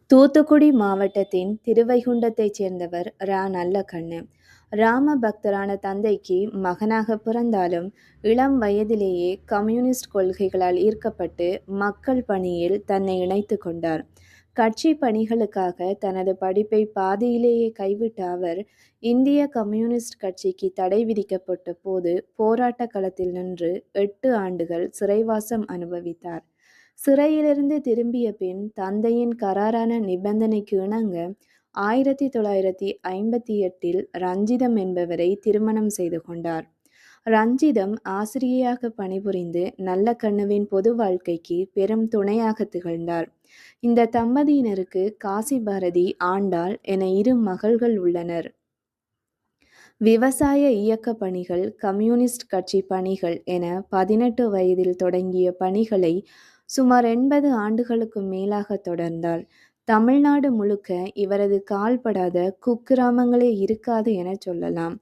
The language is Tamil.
தூத்துக்குடி மாவட்டத்தின் திருவைகுண்டத்தைச் சேர்ந்தவர் நல்லக்கண்ணு. ராம பக்தரான தந்தைக்கு மகனாக பிறந்தாலும் இளம் வயதிலேயே கம்யூனிஸ்ட் கொள்கைகளால் ஈர்க்கப்பட்டு மக்கள் பணியில் தன்னை இணைத்து கொண்டார். கட்சி பணிகளுக்காக தனது படிப்பை பாதியிலேயே கைவிட்ட அவர் இந்திய கம்யூனிஸ்ட் கட்சிக்கு தடை விதிக்கப்பட்ட போது போராட்ட களத்தில் நின்று 8 ஆண்டுகள் சிறைவாசம் அனுபவித்தார். சிறையிலிருந்து திரும்பிய பின் தந்தையின் கராரான நிபந்தனைக்கு இணங்க 1958இல் ரஞ்சிதம் என்பவரை திருமணம் செய்து கொண்டார். ரஞ்சிதம் ஆசிரியையாக பணிபுரிந்து நல்லக்கண்ணுவின் பொது வாழ்க்கைக்கு பெரும் துணையாக திகழ்ந்தார். இந்த தம்பதியினருக்கு காசி பாரதி, ஆண்டாள் என 2 மகள்கள் உள்ளனர். விவசாய இயக்க பணிகள், கம்யூனிஸ்ட் கட்சி பணிகள் என 18 வயதில் தொடங்கிய பணிகளை சுமார் 80 ஆண்டுகளுக்கும் மேலாக தொடர்ந்தார். தமிழ்நாடு முழுக்க இவரது கால்படாத குக்கிராமங்களே இருக்காது என சொல்லலாம்.